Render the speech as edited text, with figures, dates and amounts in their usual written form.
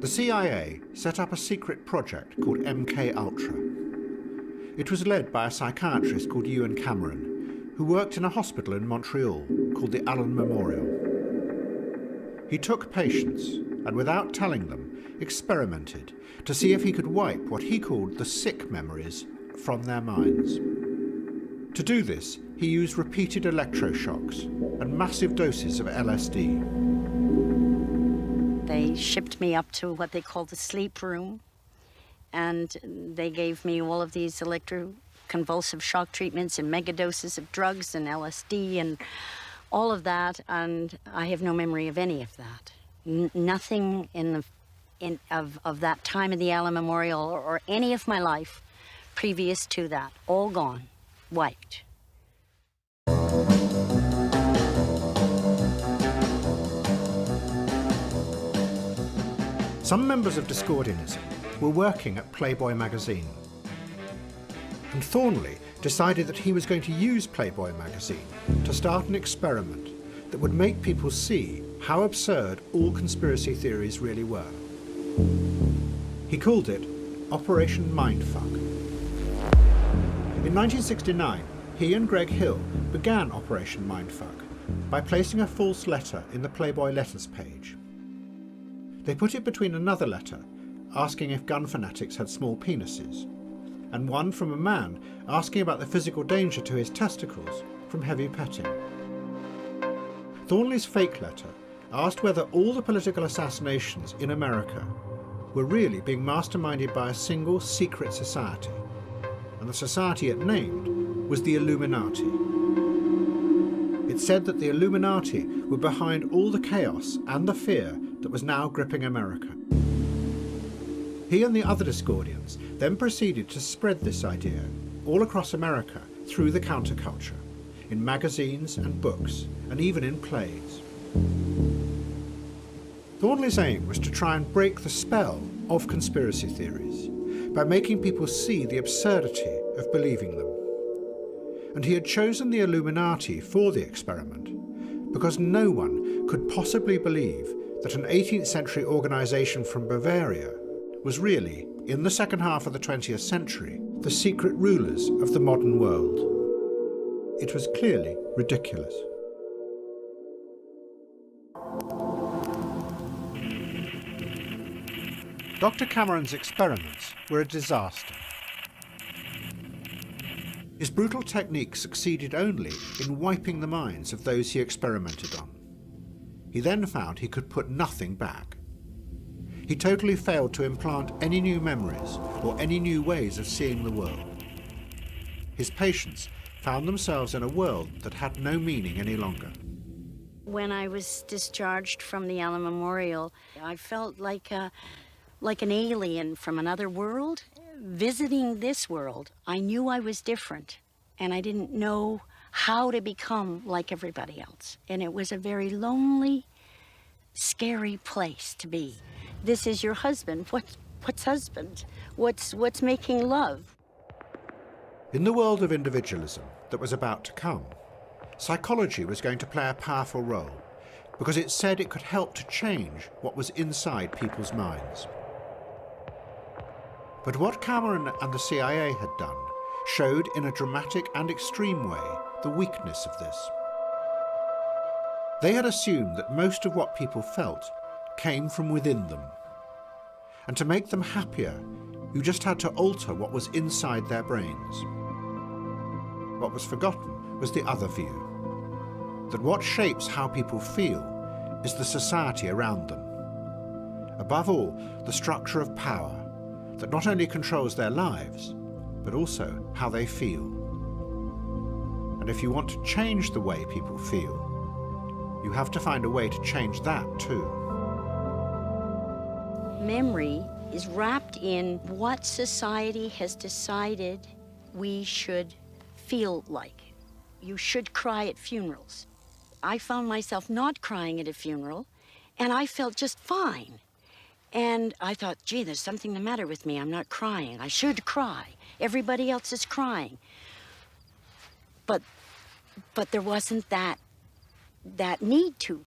The CIA set up a secret project called MK-Ultra. It was led by a psychiatrist called Ewan Cameron, who worked in a hospital in Montreal called the Allen Memorial. He took patients and, without telling them, experimented to see if he could wipe what he called the sick memories from their minds. To do this, he used repeated electroshocks and massive doses of LSD. They shipped me up to what they call the sleep room, and they gave me all of these electroconvulsive shock treatments and megadoses of drugs and LSD and all of that, and I have no memory of any of that. Nothing of that time in the Allen Memorial or any of my life previous to that. All gone, wiped. Some members of Discordianism were working at Playboy magazine, and Thornley decided that he was going to use Playboy magazine to start an experiment that would make people see how absurd all conspiracy theories really were. He called it Operation Mindfuck. In 1969, he and Greg Hill began Operation Mindfuck by placing a false letter in the Playboy letters page. They put it between another letter asking if gun fanatics had small penises, and one from a man asking about the physical danger to his testicles from heavy petting. Thornley's fake letter asked whether all the political assassinations in America were really being masterminded by a single secret society, and the society it named was the Illuminati. It said that the Illuminati were behind all the chaos and the fear that was now gripping America. He and the other Discordians then proceeded to spread this idea all across America through the counterculture, in magazines and books, and even in plays. Thornley's aim was to try and break the spell of conspiracy theories by making people see the absurdity of believing them. And he had chosen the Illuminati for the experiment because no one could possibly believe that an 18th century organisation from Bavaria was really, in the second half of the 20th century, the secret rulers of the modern world. It was clearly ridiculous. Dr. Cameron's experiments were a disaster. His brutal technique succeeded only in wiping the minds of those he experimented on. He then found he could put nothing back. He totally failed to implant any new memories or any new ways of seeing the world. His patients found themselves in a world that had no meaning any longer. When I was discharged from the Allen Memorial, I felt like an alien from another world visiting this world. I knew I was different, and I didn't know how to become like everybody else. And it was a very lonely, scary place to be. This is your husband. What's husband? What's making love? In the world of individualism that was about to come, psychology was going to play a powerful role because it said it could help to change what was inside people's minds. But what Cameron and the CIA had done showed in a dramatic and extreme way the weakness of this. They had assumed that most of what people felt came from within them. And to make them happier, you just had to alter what was inside their brains. What was forgotten was the other view, that what shapes how people feel is the society around them. Above all, the structure of power that not only controls their lives, but also how they feel. And if you want to change the way people feel, you have to find a way to change that too. Memory is wrapped in what society has decided we should feel like. You should cry at funerals. I found myself not crying at a funeral, and I felt just fine. And I thought, gee, there's something the matter with me. I'm not crying. I should cry. Everybody else is crying. But there wasn't that need to.